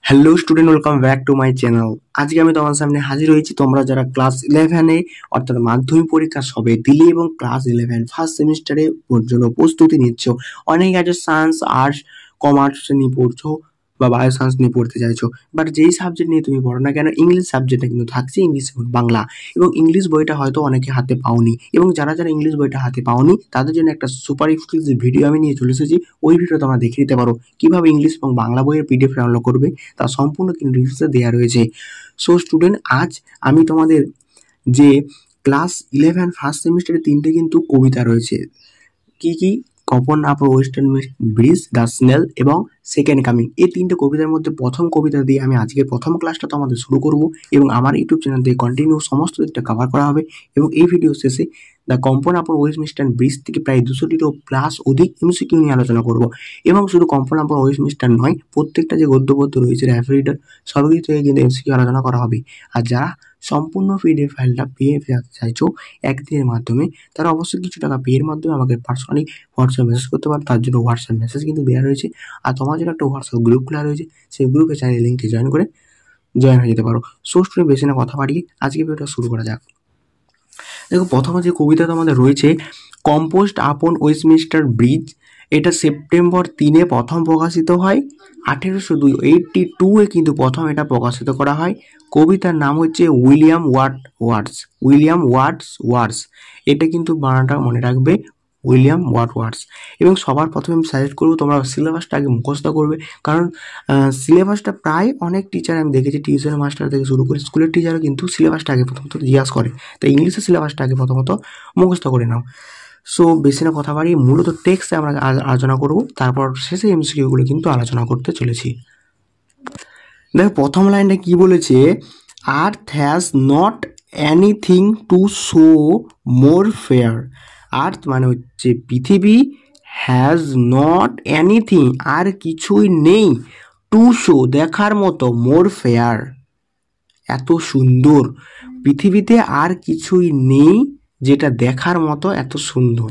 Hello student, welcome back to my channel. আজকে আমি তোমার সামনে হাজির হয়েছি। তোমরা যারা ক্লাস 11-এ অর্থাৎ মাধ্যমিক পরীক্ষা সবে দিলে এবং ক্লাস 11 ফার্স্ট সেমিস্টারে জন্য প্রস্তুতি নিচ্ছ, অনেকে আছে সায়েন্স, আর্টস, কমার্স নিয়ে পড়ছো বা বায়ো সায়েন্স নিয়ে পড়তে চাইছো, বাট যেই সাবজেক্ট নিয়ে তুমি পড়ো না কেন, ইংলিশ সাবজেক্টটা কিন্তু থাকছে, ইংলিশ এবং বাংলা। এবং ইংলিশ বইটা হয়তো অনেকে হাতে পাওনি, এবং যারা যারা ইংলিশ বইটা হাতে পাওনি তাদের জন্য একটা সুপার এক্সক্লুসিভ ভিডিও আমি নিয়ে চলে এসেছি। ওই ভিডিও তোমরা দেখে নিতে পারো কিভাবে ইংলিশ এবং বাংলা বইয়ের পিডিএফ ডাউনলোড করবে, তা সম্পূর্ণ কিন্তু ডিটেলসে দেওয়া রয়েছে। সো স্টুডেন্ট, আজ আমি তোমাদের যে ক্লাস 11 ফার্স্ট সেমিস্টারে 3টে কিন্তু কবিতা রয়েছে। কি কি? কপন আপর ওয়েস্টার্ন ব্রিজ, দ্য স্নেল এবং সেকেন্ড কামিং। এই 3টে কবিতার মধ্যে প্রথম কবিতা দিয়ে আমি আজকে প্রথম ক্লাসটা তোমাদের শুরু করব, এবং আমার ইউটিউব চ্যানেল দিয়ে কন্টিনিউ সমস্ত দিকটা কভার করা হবে। এবং এই ভিডিও শেষে দ্য কম্পন আপর ওয়েস্টমিনস্টার ব্রিজ থেকে প্রায় 200টিরও প্লাস অধিক এমসিকিউ নিয়ে আলোচনা করব। এবং শুধু কম্পন আপর ওয়েস্টমিনস্টার নয়, প্রত্যেকটা যে গদ্যপদ্য রয়েছে, র্যাফ-রিডার, সব কিছু থেকে কিন্তু এমসিকিউ আলোচনা করা হবে। আর যারা সম্পূর্ণ পিডিএফ ফাইলটা পেয়ে চাইছো একদিনের মাধ্যমে, তারা অবশ্যই কিছু টাকা পেয়ের মাধ্যমে আমাকে পার্সোনালি হোয়াটসঅ্যাপ মেসেজ করতে পারো। তার জন্য হোয়াটসঅ্যাপ মেসেজ কিন্তু দেওয়া রয়েছে। আর তোমার জন্য একটা হোয়াটসঅ্যাপ গ্রুপ খোলা রয়েছে, সেই গ্রুপে চাইলে লিঙ্কটি জয়েন হয়ে যেতে পারো। সো স্টুডেন্ট, বেশি না কথা বাড়িয়ে আজকে ভিডিওটা শুরু করা যাক। দেখো, প্রথমে যে কবিতা তোমাদের রয়েছে, কম্পোস্ট আপন ওয়েস্টমিনস্টার ব্রিজ, এটা সেপ্টেম্বর 3-এ প্রথম প্রকাশিত হয়। 1882-এ কিন্তু প্রথম এটা প্রকাশিত করা হয়। কবিতার নাম হচ্ছে উইলিয়াম ওয়ার্ডস। এটা কিন্তু বানানটা মনে রাখবে, উইলিয়াম ওয়ার্ডস। এবং সবার প্রথমে আমি সাজেস্ট করবো তোমরা সিলেবাসটা আগে মুখস্থ করবে, কারণ সিলেবাসটা প্রায় অনেক টিচার আমি দেখেছি, টিউশন মাস্টার থেকে শুরু করে স্কুলের টিচারও কিন্তু সিলেবাসটা আগে প্রথমত জিজ্ঞাসা করে। তাই ইংলিশের সিলেবাসটা আগে প্রথমত মুখস্থ করে নাও। সো বেশি না কথা বাড়িয়ে মূলত টেক্সটে আমরা আলোচনা করব, তারপর শেষে এমসিকিউগুলো কিন্তু আলোচনা করতে চলেছি। দেখো, প্রথম লাইনটা কি বলেছে, earth has not anything to show more fair. Earth মানে হচ্ছে পৃথিবী, হ্যাজ নট এনিথিং আর কিছুই নেই, টু শো দেখার মতো, মোর ফেয়ার এত সুন্দর। পৃথিবীতে আর কিছুই নেই যেটা দেখার মতো এত সুন্দর।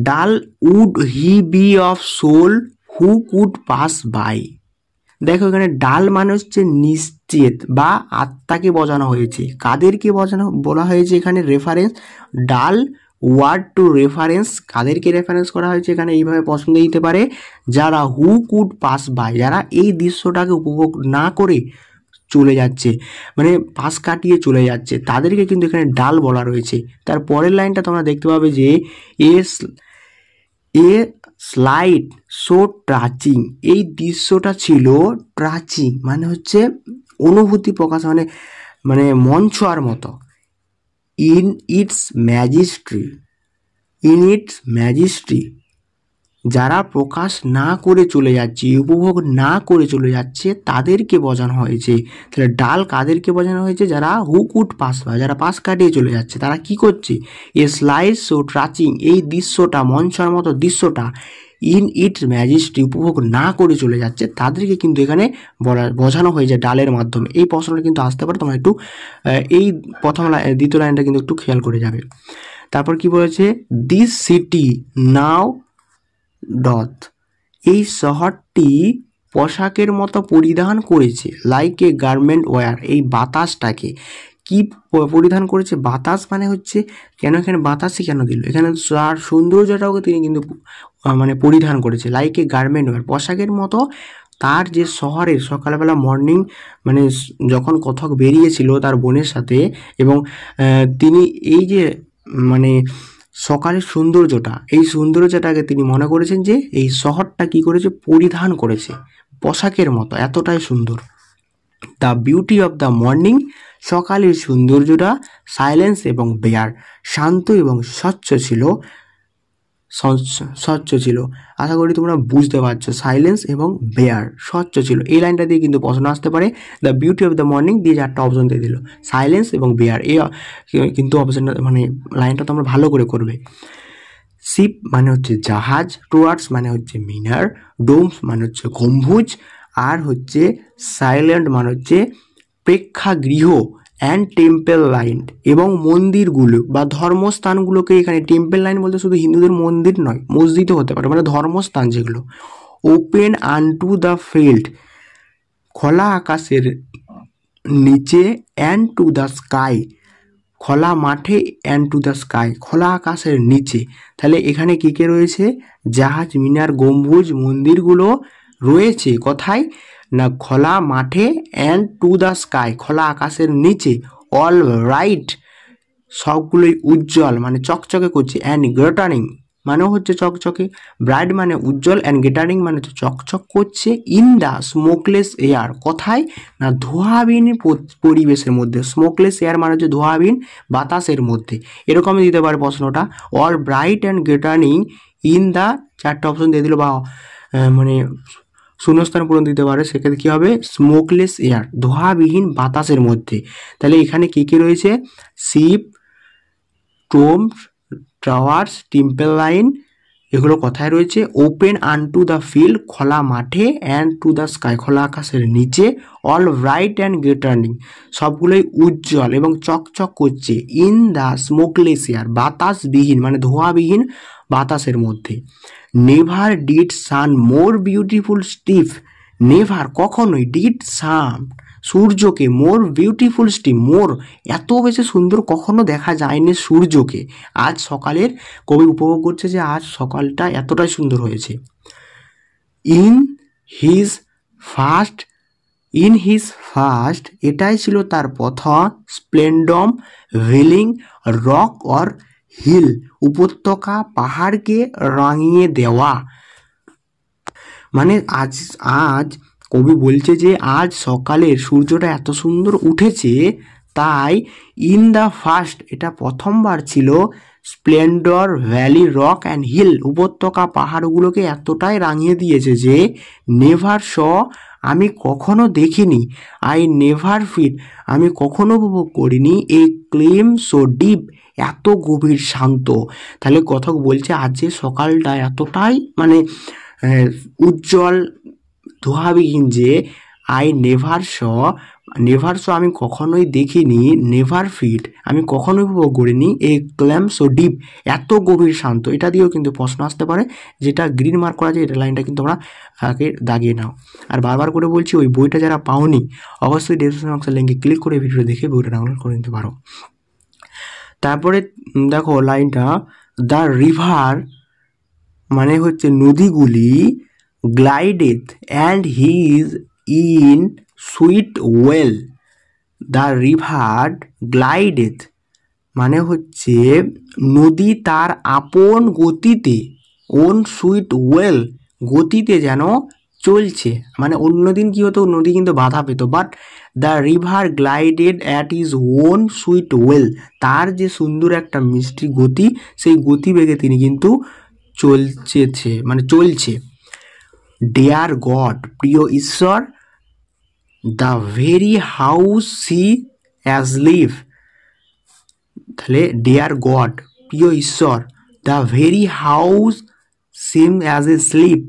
Dull would he be of soul who could pass by. দেখো, এখানে ডাল মানে হচ্ছে নিশ্চিত বা আত্মাকে বোঝানো হয়েছে। কাদেরকে বলা হয়েছে এখানে? রেফারেন্স, ডাল ওয়ার্ড টু রেফারেন্স। কাদেরকে রেফারেন্স করা হয়েছে এখানে? এইভাবে পছন্দ দিতে পারে, যারা হু কুড পাস বাই, যারা এই দৃশ্যটাকে উপভোগ না করে চলে যাচ্ছে, মানে পাশ কাটিয়ে চলে যাচ্ছে, তাদেরকে কিন্তু এখানে ডাল বলা রয়েছে। তার পরের লাইনটা তোমরা দেখতে পাবে যে এ স্লাইড সো টাচিং। এই দৃশ্যটা ছিল টাচিং, মানে হচ্ছে অনুভূতি প্রকাশ, মানে মন ছোঁয়ার মতো। ইন ইটস ম্যাজিস্ট্রি, যারা প্রকাশ না করে চলে যাচ্ছে, উপভোগ না করে চলে যাচ্ছে, তাদেরকে বোঝানো হয়েছে। তাহলে ডাল কাদেরকে বোঝানো হয়েছে? যারা হু কুড পাস বাই, যারা পাশ কাটিয়ে চলে যাচ্ছে, তারা কি করছে? এ স্লাইড সো টাচিং, এই দৃশ্যটা, মঞ্চের মতো দৃশ্যটা, ইন ইটস ম্যাজিস্ট্রি, উপভোগ না করে চলে যাচ্ছে, তাদেরকে কিন্তু এখানে বোঝানো হয়েছে ডালের মাধ্যমে। এই প্রশ্নটা কিন্তু আসতে পারে, তোমরা একটু এই দ্বিতীয় লাইনটা কিন্তু একটু খেয়াল করে যাবে। তারপর কি বলেছে? দিস সিটি নাও ডথ, এই শহরটি পোশাকের মতো পরিধান করেছে, লাইক এ গার্মেন্ট ওয়্যার, এই বাতাসটাকে কি পরিধান করেছে? বাতাস মানে হচ্ছে, কেন এখানে বাতাসই কেন দিল? এখানে তার সৌন্দর্যটাকে তিনি কিন্তু মানে পরিধান করেছে, লাইক এ গার্মেন্ট ওয়্যার, পোশাকের মতো। তার যে শহরে সকালবেলা মর্নিং, মানে যখন কথক বেরিয়েছিল তার বোনের সাথে, এবং তিনি এই যে মানে সকালের সৌন্দর্যটা, এই সৌন্দর্যটাকে তিনি মনে করেছেন যে এই শহরটা কি করেছে? পরিধান করেছে পোশাকের মতো, এতটাই সুন্দর। The beauty of the morning, সকালের সৌন্দর্যটা, সাইলেন্স এবং বেয়ার, শান্ত এবং স্বচ্ছ ছিল। আশা করি তোমরা বুঝতে পারছো, সাইলেন্স এবং বেয়ার, স্বচ্ছ ছিল। এই লাইনটা দিয়ে কিন্তু প্রশ্ন আসতে পারে। The beauty of the morning দিয়ে 4টা অপশন দিয়ে দিল, সাইলেন্স এবং বেয়ার। এই কিন্তু অপশনটা, মানে লাইনটা তোমরা ভালো করে করবে। শিপ মানে হচ্ছে জাহাজ, টুয়ার্ডস মানে হচ্ছে মিনার, ডোমস মানে হচ্ছে গম্বুজ, আর হচ্ছে সাইলেন্ট মানে হচ্ছে প্রেক্ষাগৃহ, অ্যান্ড টেম্পল লাইন, এবং মন্দিরগুলো বা ধর্মস্থানগুলোকে এখানে টেম্পল লাইন বলতে শুধু হিন্দুদের মন্দির নয়, মসজিদও হতে পারে, মানে ধর্মস্থান যেগুলো, ওপেন আনটু দ্য ফিল্ড, খোলা আকাশের নিচে, অ্যান্ড টু দ্য স্কাই, খোলা মাঠে, অ্যান্ড টু দ্য স্কাই, খোলা আকাশের নিচে। তাহলে এখানে কী কে রয়েছে? জাহাজ, মিনার, গম্বুজ, মন্দিরগুলো রয়েছে কোথায়? না খোলা মাঠে, অ্যান্ড টু দ্য স্কাই, খোলা আকাশের নিচে। অল রাইট, সবগুলোই উজ্জ্বল মানে চকচকে করছে। অ্যান্ড গ্লিটারিং মানে হচ্ছে চকচকে, ব্রাইট মানে উজ্জ্বল, অ্যান্ড গ্লিটারিং মানে তো চকচক করছে। ইন দ্য স্মোকলেস এয়ার, কোথায়? না ধোঁয়াবিহীন পরিবেশের মধ্যে। স্মোকলেস এয়ার মানে হচ্ছে ধোঁয়াবিহীন বাতাসের মধ্যে। এরকমই দিতে পারে প্রশ্নটা। All bright and glittering in the, চারটে অপশন দিয়ে দিল, বা মানে শূন্যস্থান পূরণ দিতে পারে। সেক্ষেত্রে কী হবে? স্মোকলেস এয়ার, ধোঁয়াবিহীন বাতাসের মধ্যে। তাহলে এখানে কী কী রয়েছে? Ship, tomb, towers, temple line, এগুলো কথায় রয়েছে। ওপেন আনটু দ্য ফিল্ড, খোলা মাঠে, অ্যান্ড টু দ্য স্কাই, খোলা আকাশের নিচে। অল ব্রাইট অ্যান্ড গ্লিটারিং, সবগুলোই উজ্জ্বল এবং চকচক করছে। ইন দ্য স্মোকলেস এয়ার, বাতাসবিহীন মানে ধোঁয়াবিহীন বাতাসের মধ্যে। Never did sun more beautiful steep, never কখনোই, ডিড সান সূর্যকে, মোর বিউটিফুল স্টিম, মোর এত বেশি সুন্দর কখনো দেখা যায়নি সূর্যকে। আজ সকালের কবি উপভোগ করছে যে আজ সকালটা এতটাই সুন্দর হয়েছে। In his first, in his first, এটাই ছিল তার প্রথম। স্প্লেন্ডম ভিলিং রক অর হিল, উপত্যকা পাহাড়কে রাঙিয়ে দেওয়া। মানে আজ আজ কবি বলছে যে আজ সকালের সূর্যটা এত সুন্দর উঠেছে, তাই ইন দ্য ফার্স্ট, এটা প্রথমবার ছিল। Splendour valley rock and hill, উপত্যকা পাহাড়গুলোকে এতটাই রাঙিয়ে দিয়েছে যে নেভার শ, আমি কখনো দেখিনি। আই নেভার ফিল, আমি কখনো উপভোগ করিনি। এ ক্লেম সো ডিপ, এত গভীর শান্ত। তাহলে কথা বলছে আজ যে সকালটা এতটাই মানে উজ্জ্বল ধোঁয়াবিহীন যে আই নেভার শ, নেভার শ আমি কখনোই দেখিনি। নেভার ফিট আমি কখনোই উপভোগ করিনি। এ ক্ল্যাম সো ডিপ, এত গভীর শান্ত। এটা দিয়েও কিন্তু প্রশ্ন আসতে পারে, যেটা গ্রিন মার্ক করা যায়, এটা লাইনটা কিন্তু তোমরা আগে দাগিয়ে নাও। আর বারবার করে বলছি, ওই বইটা যারা পাওনি অবশ্যই ডেসক্রিপশন বক্সের লিঙ্কে ক্লিক করে ভিডিও দেখে বইটা ডাউনলোড করে নিতে পারো। তারপরে দেখো লাইনটা, দ্য রিভার মানে হচ্ছে নদীগুলি, glideth and he is in sweet will, the river glideth মানে হচ্ছে নদী তার আপন গতিতে, ওন সুইট ওয়েল গতিতে যেন চলছে। মানে অন্যদিন কী হতো, নদী কিন্তু বাধা পেত, but the river glided at is on sweet well, তার যে সুন্দর একটা মিষ্টি গতি, সেই গতিবেগে তিনি কিন্তু চলছে। ডিয়ার গড, প্রিয় ঈশ্বর, the very house see as live, তাহলে ডিয়ার গড প্রিয় ঈশ্বর, the very house seem as a sleep,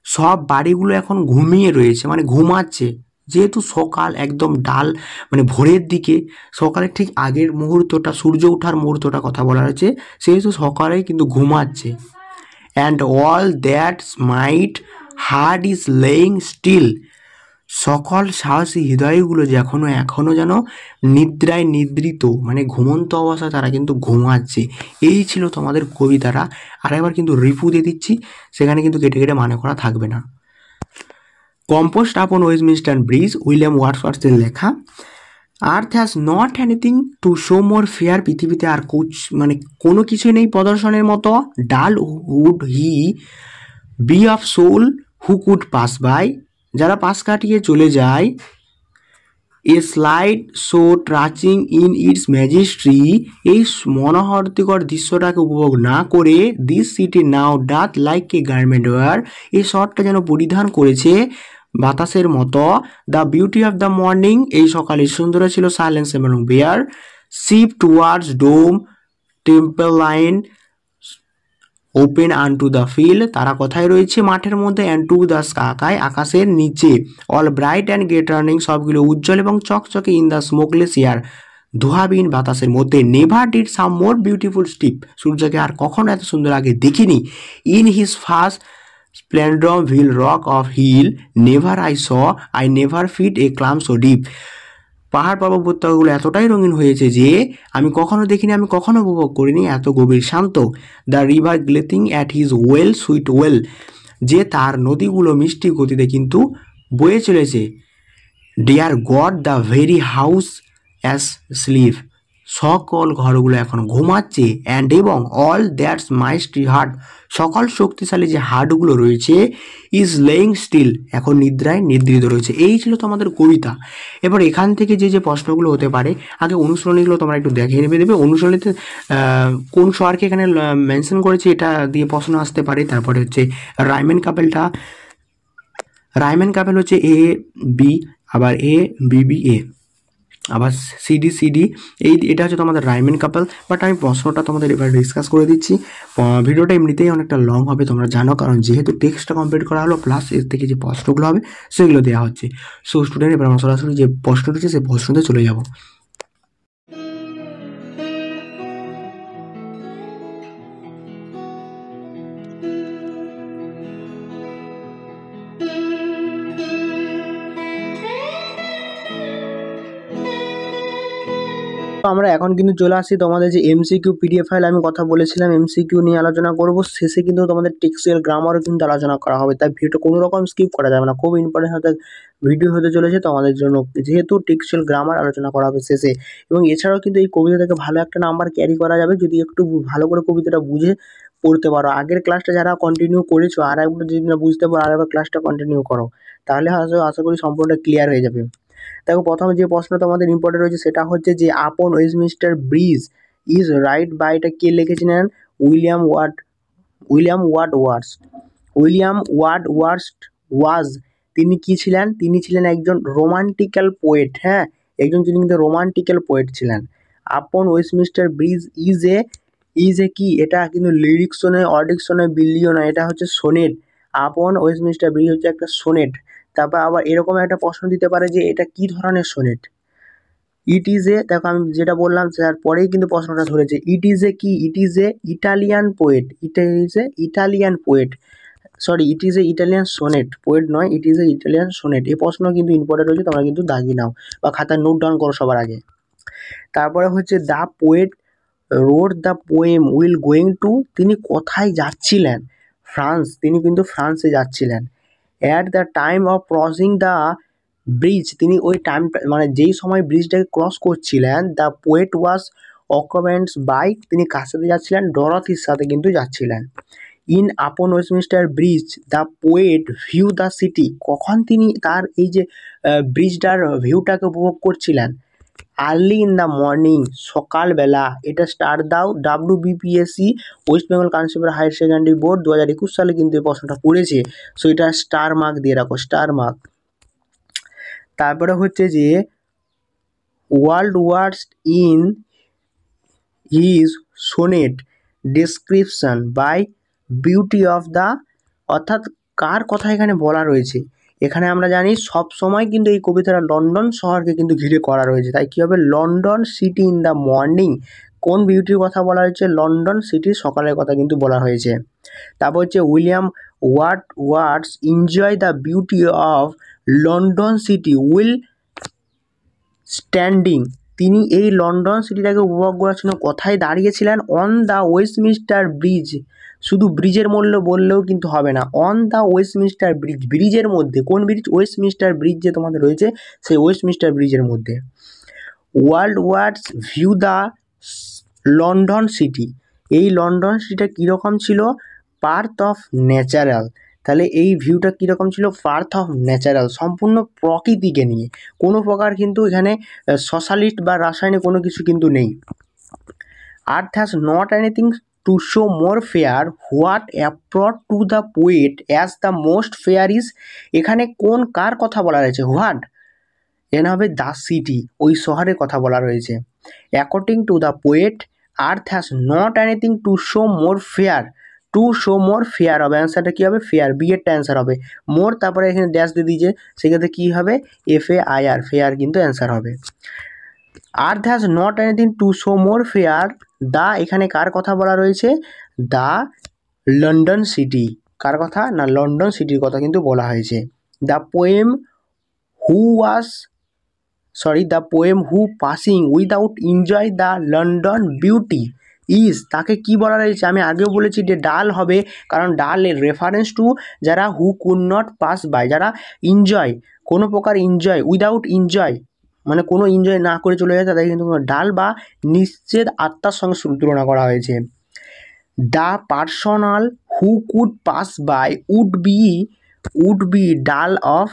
সব বাড়িগুলো এখন ঘুমিয়ে রয়েছে মানে ঘুমাচ্ছে। যেহেতু সকাল একদম ডাল মানে ভোরের দিকে, সকালের ঠিক আগের মুহূর্তটা, সূর্য ওঠার মুহূর্তটা কথা বলা হয়েছে, সেহেতু সকালেই কিন্তু ঘুমাচ্ছে। And all that smite heart is laying still, সকল সাহসী হৃদয়গুলো যে এখনো যেন নিদ্রায় নিদ্রিত মানে ঘুমন্ত অবস্থায় তারা কিন্তু ঘুমাচ্ছে। এই ছিল তোমাদের কবিতাটা। আরেকবার কিন্তু রিপু দিয়ে দিচ্ছি, সেখানে কিন্তু কেটে কেটে মানে করা থাকবে না। কম্পোস্ট আপন ওয়েস্টমিনস্টার ব্রিজ, উইলিয়াম ওয়ার্ডসওয়ার্থের লেখা। Earth has not anything to show more fair, পৃথিবীতে আর মানে কোনো কিছুই নেই প্রদর্শনের মতো। Dull would he be of soul who could pass by, যারা পাশ কাটিয়ে চলে যায়। A slide so touching in its majesty, এই মনোহরতিকর দৃশ্যটাকে উপভোগ না করে, this city now doth like a garment wear, এই শর্টটা যেন পরিধান করেছে বাতাসের মতো। The beauty of the morning, এই সকালে সুন্দর ছিল সাইলেন্স এবং bare. Ship towards dome, temple line, open unto the field, তারা কোথায় রয়েছে মাঠের মধ্যে। অ্যান্ড টু দ্য স্কাই, আকাশের নিচে। অল ব্রাইট অ্যান্ড গ্লিটারিং, সবগুলো উজ্জ্বল এবং চকচকে। ইন দ্য স্মোকলেস এয়ার, ধোঁয়াবিহীন বাতাসের মধ্যে। Never did some more beautiful steep, সূর্যকে আর কখনো এত সুন্দর আগে দেখিনি। In his first Splendorville rock of hill, never I saw, I never fit a climb so deep. পাহাড় পর্বত উপত্যকাগুলো এতটাই রঙিন হয়েছে যে আমি কখনো দেখিনি, আমি কখনো উপভোগ করিনি এত গভীর শান্ত। The river glideth at his will sweet will, যে তার নদীগুলো মিষ্টি গতিতে কিন্তু বয়ে চলেছে। Dear God the very house as sleep, সকল ঘরগুলো এখন ঘুমাচ্ছে। অ্যান্ড এবং অল দ্যাটস মাইস্ট্রি হার্ট, সকল শক্তিশালী যে হার্টগুলো রয়েছে, ইজ লেইং স্টিল, এখন নিদ্রায় নিদ্রিত রয়েছে। এই ছিল তোমাদের কবিতা। এবার এখান থেকে যে যে প্রশ্নগুলো হতে পারে, আগে অনুসরণীগুলো তোমরা একটু দেখে দেবে। অনুসরণীতে কোন শহরকে এখানে মেনশন করেছে এটা দিয়ে প্রশ্ন আসতে পারে। তারপরে হচ্ছে রাইমেন কাপেল হচ্ছে এ বি, আবার এ বি বি এ, আবার সিডি সিডি, এটা হচ্ছে তোমাদের রাইমেন কাপল। বাট আমি প্রশ্নটা তোমাদের এবার ডিসকাস করে দিচ্ছি। ভিডিওটা এমনিতেই অনেকটা লং হবে তোমরা জানো, কারণ যেহেতু টেক্সটটা কমপ্লিট করা হলো প্লাস এর থেকে যে প্রশ্নগুলো হবে সেগুলো দেওয়া হচ্ছে। সো স্টুডেন্ট, এবার আমরা সরাসরি যে প্রশ্ন রয়েছে সেই প্রশ্নতে চলে যাব। আমরা এখন কিন্তু চলে আসছি তোমাদের যে এমসিকিউ পিডিএফ ফাইল আমি কথা বলেছিলাম এমসিকিউ নিয়ে আলোচনা করব। শেষে কিন্তু তোমাদের টেক্সচুয়াল গ্রামারও কিন্তু আলোচনা করা হবে, তাই ভিডিওটা কোনো রকম স্কিপ করা যাবে না। খুব ইম্পর্টেন্ট হতে ভিডিও হতে চলেছে তোমাদের জন্য, যেহেতু টেক্সচুয়াল গ্রামার আলোচনা করা হবে শেষে। এবং এছাড়াও কিন্তু এই কবিতা থেকে ভালো একটা নাম্বার ক্যারি করা যাবে যদি একটু ভালো করে কবিতাটা বুঝে পড়তে পারো। আগের ক্লাসটা যারা কন্টিনিউ করেছো আর একবার যদি না বুঝতে পারো আর একবার ক্লাসটা কন্টিনিউ করো, তাহলে আশা করি সম্পূর্ণটা ক্লিয়ার হয়ে যাবে। দেখো, প্রথমে যে প্রশ্নটা তোমাদের ইম্পর্টেন্ট রয়েছে সেটা হচ্ছে যে upon Westminster bridge is right by, এটা কে লিখেছিলেন? উইলিয়াম ওয়ার্ডওয়ার্থ ওয়াজ, তিনি কি ছিলেন? তিনি ছিলেন একজন রোমান্টিক্যাল পোয়েট। হ্যাঁ, একজন যিনি কিন্তু রোমান্টিক্যাল পোয়েট ছিলেন। আপন ওয়েস্টমিনিস্টার ব্রিজ ইজ এ কি, এটা কিন্তু লিরিক্সও নয়, অডিক্সও নয়, বিল্লিও নয়, এটা হচ্ছে সোনেট। আপন ওয়েস্টমিনিস্টার ব্রিজ হচ্ছে একটা সোনেট। তারপর আবার এরকম একটা প্রশ্ন দিতে পারে যে এটা কি ধরনের সোনেট। ইট ইজ এ, দেখো আমি যেটা বললাম তারপরেই কিন্তু প্রশ্নটা ধরেছে। ইট ইজ এ কি, it is a Italian poet, it is a Italian sonnet, poet নয়, it is a Italian sonnet. এই প্রশ্ন কিন্তু ইম্পর্টেন্ট রয়েছে, তোমরা কিন্তু দাগিয়ে নাও বা খাতায় নোট ডাউন করো সবার আগে। তারপরে হচ্ছে the poet wrote the poem will going to, তিনি কোথায় যাচ্ছিলেন? ফ্রান্স, তিনি কিন্তু ফ্রান্সে যাচ্ছিলেন। At the time of crossing the bridge, তিনি ওই টাইমটা মানে যেই সময় ব্রিজটাকে ক্রস করছিলেন, the poet was occupants by, তিনি কার সাথে যাচ্ছিলেন? ডরথির সাথে কিন্তু যাচ্ছিলেন। ইন আপন Westminster bridge the poet view the city, কখন তিনি তার এই যে ব্রিজটার ভিউটাকে উপভোগ করছিলেন? আর্লি ইন দ্য মর্নিং, সকালবেলা। এটা স্টার দাও, WBPSC West Bengal constable higher secondary board 2021 সালে কিন্তু এই প্রশ্নটা পড়েছে। সো এটা স্টার মার্ক দিয়ে রাখো, স্টার মার্ক। তারপরে হচ্ছে যে Wordsworth in his sonnet description by beauty of the, অর্থাৎ কার কথা এখানে বলা রয়েছে? এখানে আমরা জানি সব সময় কিন্তু এই কবিতাটা লন্ডন শহরকে কিন্তু ঘিরে করা রয়েছে, তাই কী হবে? London city in the morning. কোন বিউটির কথা বলা হয়েছে? লন্ডন সিটির সকালের কথা কিন্তু বলা হয়েছে। তারপর হচ্ছে William words enjoy the beauty of London city will standing, তিনি এই লন্ডন সিটিটাকে উপভোগ করার জন্য কোথায় দাঁড়িয়েছিলেন? অন দ্য ওয়েস্টমিনিস্টার ব্রিজ, শুধু ব্রিজের মূল্য বললেও কিন্তু হবে না, অন দ্য ওয়েস্টমিনিস্টার ব্রিজ, ব্রিজের মধ্যে। কোন ব্রিজ? ওয়েস্টমিনিস্টার ব্রিজ যে তোমাদের রয়েছে সেই ওয়েস্টমিনিস্টার ব্রিজের মধ্যে। ওয়ার্ডওয়ার্থ ভিউ দ্য লন্ডন সিটি, এই লন্ডন সিটিটা কীরকম ছিল? পার্থ অফ ন্যাচারাল, তাহলে এই ভিউটা কীরকম ছিল? পার্থ অফ ন্যাচারাল, সম্পূর্ণ প্রকৃতিকে নিয়ে, কোনো প্রকার কিন্তু এখানে সোশ্যালিস্ট বা রাসায়নিক কোনো কিছু কিন্তু নেই। Earth has not anything to show more fair, what appeared to the poet as the most fair is, এখানে কোন কার কথা বলা রয়েছে? হোয়াট, এখানে হবে দ্য সিটি, ওই শহরের কথা বলা রয়েছে। According to the poet earth has not anything to show more fair, two show more fair হবে, অ্যান্সারটা কী হবে? ফেয়ার, বি এরটা অ্যান্সার হবে। মোর তারপরে এখানে ড্যাশ দিয়ে দিয়েছে, সেক্ষেত্রে কী হবে? FAIR, ফেয়ার কিন্তু অ্যান্সার হবে। আর্থ has not anything to show more fair, the, এখানে কার কথা বলা রয়েছে? দ্য লন্ডন সিটি, কার কথা না লন্ডন সিটির কথা কিন্তু বলা হয়েছে। The poem who was the poem who passing without enjoy the London beauty is, তাকে কি বলা রয়েছে, আমি আগেও বলেছি যে ডাল হবে, কারণ ডাল এর রেফারেন্স টু যারা who could not pass by, যারা এনজয় কোনো প্রকার এনজয় উইদাউট এনজয় মানে কোনো এনজয় না করে চলে যায় তাদেরকে কিন্তু ডাল বা নিশ্চেদ আত্মার সঙ্গে তুলনা করা হয়েছে। The personal who could pass by would be dull of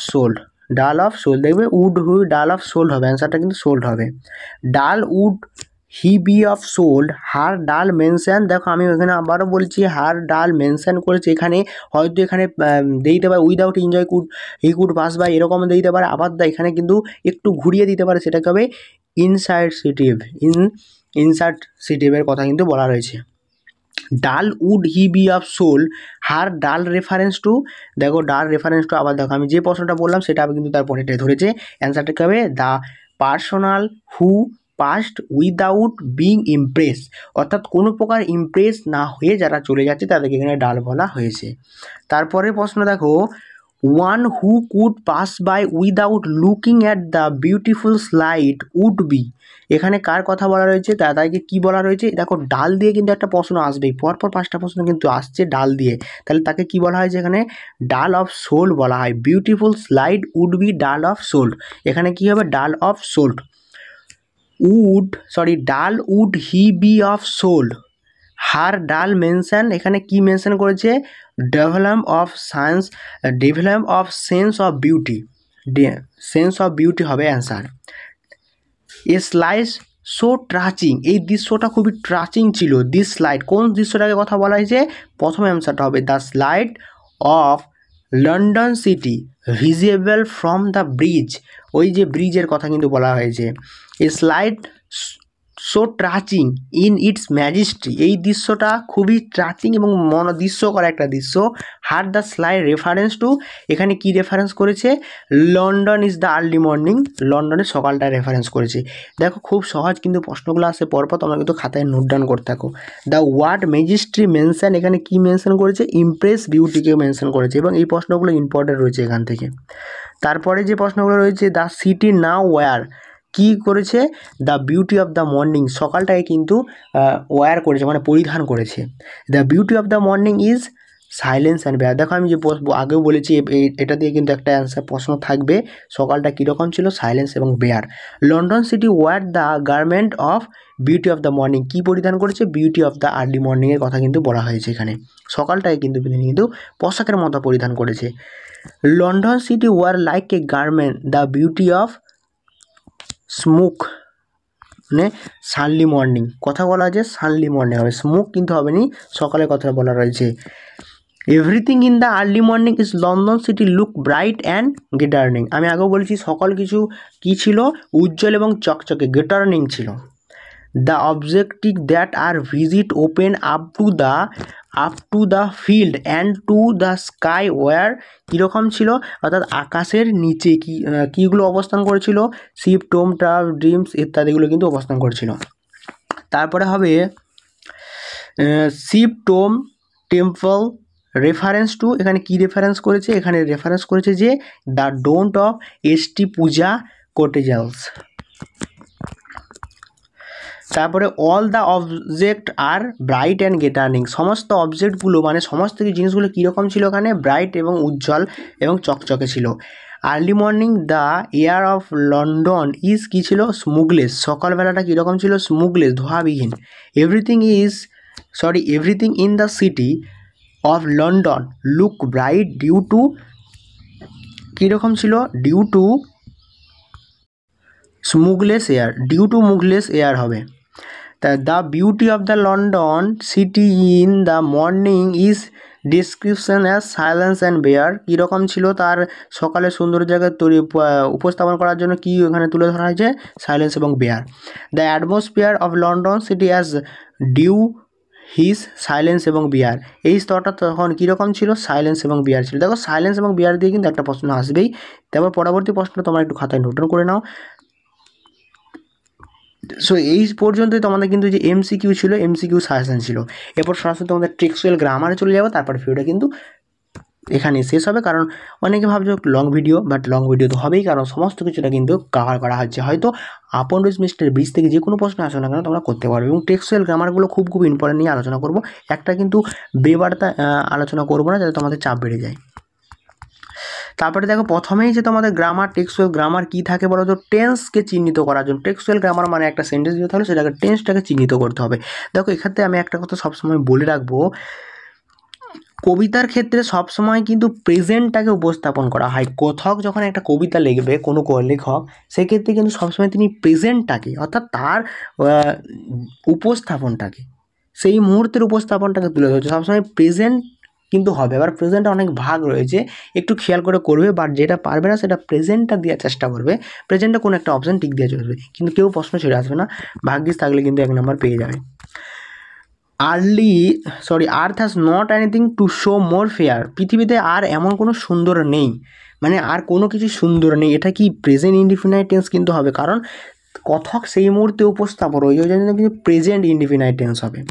sold, dull of soul দেখবে would who dull of sold হবে, অ্যান্সারটা কিন্তু সোল্ড হবে। Dull would he be of sold her dull mention, দেখো আমি এখানে আবারও বলছি হার ডাল মেনশন করেছি, এখানে হয়তো এখানে দিতে পারে without enjoy he could pass by এরকম দিতে পারে, আবার এখানে কিন্তু একটু ঘুরিয়ে দিতে পারে, সেটাকে হবে ইনসার্টিভের কথা কিন্তু বলা রয়েছে। Dull would he be of soul her dull reference two, দেখো ডাল রেফারেন্স টু, আবার দেখো আমি যে প্রশ্নটা বললাম সেটা কিন্তু তার পরেটাই ধরেছে, অ্যান্সারটা হবে the personal who past without being Impress, অর্থাৎ কোনো প্রকার ইমপ্রেস না হয়ে যারা চলে যাচ্ছে তাদেরকে এখানে ডাল বলা হয়েছে। তারপরে প্রশ্ন দেখো one who could pass by without looking at the beautiful slide would be, এখানে কার কথা বলা রয়েছে তাদেরকে কি বলা রয়েছে, দেখো ডাল দিয়ে কিন্তু একটা প্রশ্ন আসবেই, পরপর 5টা প্রশ্ন কিন্তু আসছে ডাল দিয়ে, তাহলে তাকে কি বলা হয়েছে এখানে ডাল অফ সোল্ড বলা হয়, beautiful slide would be dull of sold, এখানে কি হবে dull of sold. Dull would he be of sold her dull mention, এখানে কি মেনশন করেছে develop of sense of beauty হবে answer. A slice so touching, এই দৃশ্যটা খুবই ট্রাচিং ছিল, দিস স্লাইড কোন দৃশ্যটাকে কথা বলা হয়েছে, প্রথম অ্যান্সারটা হবে the slide of London city visible from the bridge, ওই যে ব্রিজের কথা কিন্তু বলা হয়েছে। A slide so touching in its majesty, এই দৃশ্যটা খুবই ট্রাচিং এবং মনোদৃশ্যকর একটা দৃশ্য। Her the slide reference to, এখানে কি রেফারেন্স করেছে London is the early morning, লন্ডনের সকালটা রেফারেন্স করেছে। দেখো খুব সহজ কিন্তু প্রশ্নগুলো আসে পরপর, তোমরা কিন্তু খাতায় নোট ডাউন করতে থাকো। দ্য ওয়ার্ড ম্যাজেস্ট্রি মেনশন, এখানে কি মেনশন করেছে ইমপ্রেস বিউটিকে মেনশন করেছে, এবং এই প্রশ্নগুলো ইম্পর্টেন্ট রয়েছে এখান থেকে। তারপরে যে প্রশ্নগুলো রয়েছে দ্য সিটি নাও ওয়্যার, কি করেছে the beauty of the morning, সকালটাকে কিন্তু ওয়্যার করেছে মানে পরিধান করেছে। The beauty of the morning is silence and bare, দেখো আমি যে আগেও বলেছি এটা দিয়ে কিন্তু একটা অ্যান্সার প্রশ্ন থাকবে, সকালটা কীরকম ছিল সাইলেন্স এবং bare. London city wear the garment of beauty of the morning, কী পরিধান করেছে বিউটি অফ দ্য আর্লি মর্নিংয়ের কথা কিন্তু বলা হয়েছে এখানে, সকালটাকে কিন্তু পোশাকের মতো পরিধান করেছে। London city wear like a garment the beauty of smoke, মানে সানলি মর্নিং কথা বলা হয়েছে, সানলি মর্নিং হবে, স্মোক কিন্তু হবে নি, সকালের কথা বলা রয়েছে। Everything in the early morning is London city look bright and glittering, আমি আগেও বলেছি সকল কিছু কী ছিল উজ্জ্বল এবং চকচকে গেটার্নিং ছিল। The objective that are visit open up to the field and to the sky war, কীরকম ছিল অর্থাৎ আকাশের নিচে কীগুলো অবস্থান করেছিল শিপ টোম ট্রাভ ড্রিমস ইত্যাদিগুলো কিন্তু অবস্থান করেছিল। তারপরে হবে ship tome temple reference to, এখানে কি রেফারেন্স করেছে, এখানে রেফারেন্স করেছে যে দ্য ডোন্ট অফ এসটি পূজা কোটেজালস। তারপরে all the object are bright and glittering, সমস্ত অবজেক্টগুলো মানে সমস্ত জিনিসগুলো কীরকম ছিল এখানে ব্রাইট এবং উজ্জ্বল এবং চকচকে ছিল। Early morning the air of London is কী ছিল স্মুগলেস, সকালবেলাটা কীরকম ছিল স্মুগলেস ধোঁয়াবিহীন। Everything in the city of London look bright due to, কীরকম ছিল ডিউ টু মুগলেস এয়ার হবে। তা the beauty of the London city in the morning is description as silence and bare, কীরকম ছিল তার সকালের সৌন্দর্য জায়গায় উপস্থাপন করার জন্য কি এখানে তুলে ধরা হয়েছে সাইলেন্স এবং bare. The atmosphere of London city as due his silence এবং বিয়ার, এই স্তরটা তখন কীরকম ছিল সাইলেন্স এবং বিয়ার ছিল। দেখো সাইলেন্স এবং বিয়ার দিয়ে কিন্তু একটা প্রশ্ন আসবেই। তারপর পরবর্তী প্রশ্ন তোমরা একটু খাতায় নোট ডাউন করে নাও। সো এই পর্যন্তই তোমাদের কিন্তু যে এমসিকিউ ছিল, এমসিকিউ সাজেশন ছিল। এরপর সরাসরি তোমাদের টেক্সচুয়াল গ্রামারে চলে যাবো, তারপর ভিডিওটা কিন্তু এখানে শেষ হবে। কারণ অনেকে ভাবছো long video, but long video তো হবেই, কারণ সমস্ত কিছুটা কিন্তু কভার করা হচ্ছে। হয়তো আপন মিস্টার 20 থেকে যে কোনো প্রশ্ন আসো না কেন তোমরা করতে পারবে। এবং টেক্সচুয়াল গ্রামারগুলো খুব খুব ইম্পর্টেন্ট নিয়ে আলোচনা করবো, একটা কিন্তু বেবার্তা আলোচনা করবো না, যাতে তোমাদের চাপ বেড়ে যায়। তারপরে দেখো প্রথমেই যে তোমাদের গ্রামার, টেক্সচুয়াল গ্রামার কী থাকে বলো তো, টেন্সকে চিহ্নিত করার জন্য। টেক্সচুয়াল গ্রামার মানে একটা সেন্টেন্স দিতে হলে সেটাকে টেন্সটাকে চিহ্নিত করতে হবে। দেখো এক্ষেত্রে আমি একটা কথা সবসময় বলে রাখবো, কবিতার ক্ষেত্রে সবসময় কিন্তু প্রেজেন্টটাকে উপস্থাপন করা হয়। কথক যখন একটা কবিতা লিখবে কোনো লেখক, সেক্ষেত্রে কিন্তু সবসময় তিনি প্রেজেন্টটাকে, অর্থাৎ তার উপস্থাপনটাকে, সেই মুহূর্তের উপস্থাপনটাকে তুলে ধরছে। সবসময় প্রেজেন্ট কিন্তু হবে। এবার প্রেজেন্টে অনেক ভাগ রয়েছে, একটু খেয়াল করে করবে, বাট যেটা পারবে না সেটা প্রেজেন্টটা দেওয়ার চেষ্টা করবে। প্রেজেন্টে কোনো একটা অপশান টিক দিয়ে চলবে, কিন্তু কেউ প্রশ্ন ছেড়ে আসবে না, ভাগ্যিস থাকলে কিন্তু 1 নম্বর পেয়ে যাবে। আর্থ has not anything to show more fair. পৃথিবীতে আর এমন কোনো সুন্দর নেই, মানে আর কোনো কিছু সুন্দর নেই। এটা কি প্রেজেন্ট ইনডিফিনাইট টেন্স কিন্তু হবে, কারণ কথক সেই মুহূর্তে উপস্থাপন, ওই জন্য কিন্তু প্রেজেন্ট ইনডিফিনাইট টেন্স হবে।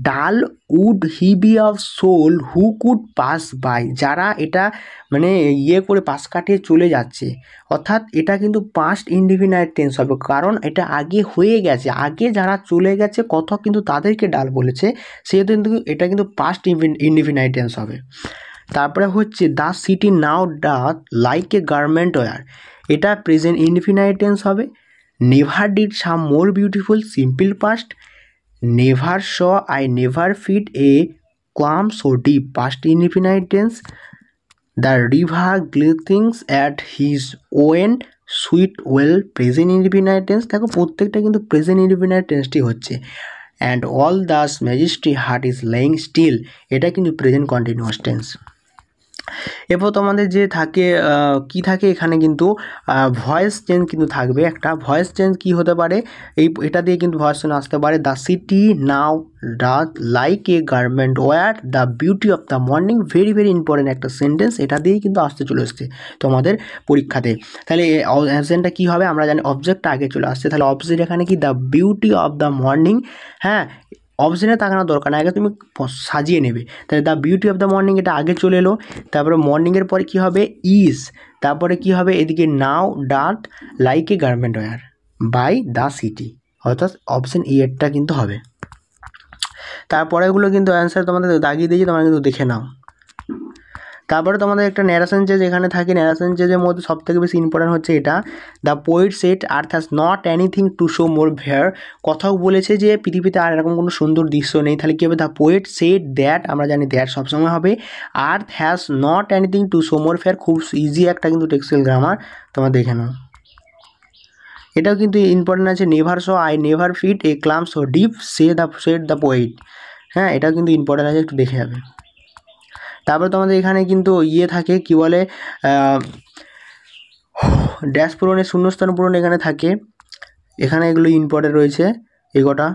Dull would he be of soul who could pass by. যারা এটা মানে করে পাশ কাটিয়ে চলে যাচ্ছে, অর্থাৎ এটা কিন্তু পাস্ট ইনডিফিনাইট টেন্স হবে, কারণ এটা আগে হয়ে গেছে। আগে যারা চলে গেছে কথক কিন্তু তাদেরকে ডাল বলেছে, সেহেতু কিন্তু এটা কিন্তু পাস্ট ইনডিফিনাইট টেন্স হবে। তারপরে হচ্ছে the city now doth like a garment wear. এটা প্রেজেন্ট ইনডিফিনাইট টেন্স হবে। Never did some more beautiful simple past. Never saw I never fit a calm so deep past indefinite tense. The river glitters at his own sweet will present indefinite tense. দেখো প্রত্যেকটা কিন্তু present indefinite টেন্সটি হচ্ছে। And all thus majesty heart is laying still, এটা কিন্তু present continuous tense. এরপর তোমাদের যে থাকে কি থাকে এখানে কিন্তু ভয়েস চেঞ্জ কিন্তু থাকবে। একটা ভয়েস চেঞ্জ কি হতে পারে, এটা দিয়ে কিন্তু ভয়েস চেঞ্জ আসতে পারে। The city now doth like a garment wear the beauty of the morning. Very very important একটা সেন্টেন্স, এটা দিয়েই কিন্তু আসতে চলে আসছে তোমাদের পরীক্ষাতে। তাহলে অ্যাবসেন্টটা কী হবে, আমরা জানি অবজেক্টটা আগে চলে আসছে, তাহলে অবজেক্ট এখানে কি the beauty of the morning. হ্যাঁ, অপশানে তাকানোর দরকার না, আগে তুমি সাজিয়ে নেবে। তাহলে the beauty of the morning এটা আগে চলে এলো। তারপরে মর্নিংয়ের পরে কী হবে, ইজ। তারপরে কী হবে, এদিকে now doth like a garment wear by the city, অর্থাৎ অপশান এরটা কিন্তু হবে। তারপরেগুলো কিন্তু অ্যান্সার তোমাদের দাগিয়ে দিয়েছি, তোমরা কিন্তু দেখে নাও। তারপরে তোমাদের একটা ন্যারেশন চেঞ্জ এখানে থাকে। ন্যারেশন চেঞ্জের মধ্যে সবথেকে বেশি ইম্পর্টেন্ট হচ্ছে এটা, the poet said earth has not anything to show more fair. কথাও বলেছে যে পৃথিবীতে আর এরকম কোনো সুন্দর দৃশ্য নেই। তাহলে কী হবে, দ্য পোয়েট সেড দ্যাট, আমরা জানি দ্যাট সবসময় হবে। আর্থ has not anything to show more fair, খুব ইজি একটা কিন্তু টেক্সচুয়াল গ্রামার, তোমরা দেখে নাও। এটাও কিন্তু ইম্পর্টেন্ট আছে, never saw I never fit a calm so deep said the poet. হ্যাঁ, এটাও কিন্তু ইম্পর্টেন্ট আছে, একটু দেখে যাবে। তারপরে তোমাদের এখানে কিন্তু থাকে কি বলে, ড্যাশ পূরণের শূন্যস্থান পূরণ এখানে থাকে। এখানে এগুলো ইম্পর্টেন্ট রয়েছে এগোটা।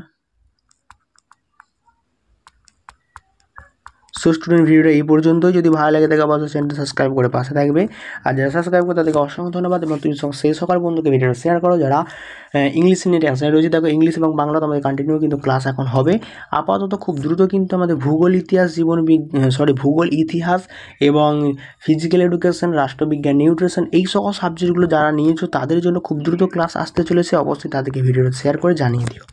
সো স্টুডেন্ট, ভিডিওটা এই পর্যন্তই। যদি ভালো লাগে থাকে অবশ্যই চ্যানেলটা সাবস্ক্রাইব করে পাশে থাকবে। আর যারা সাবস্ক্রাইব করে তাদেরকে অসংখ্য ধন্যবাদ। এবং তুমি সেই সকল বন্ধুকে ভিডিওটা শেয়ার করো যারা ইংলিশ নিয়ে টেনশনে রয়েছে। দেখো ইংলিশ এবং বাংলা তোমাদের কন্টিনিউ কিন্তু ক্লাস এখন হবে। আপাতত খুব দ্রুত কিন্তু আমাদের ভূগোল ইতিহাস, ভূগোল ইতিহাস এবং ফিজিক্যাল এডুকেশন, রাষ্ট্রবিজ্ঞান, নিউট্রিশন, এই সকল সাবজেক্টগুলো যারা নিয়েছো তাদের জন্য খুব দ্রুত ক্লাস আসতে চলেছে। অবশ্যই তাদেরকে ভিডিওটা শেয়ার করে জানিয়ে দিও।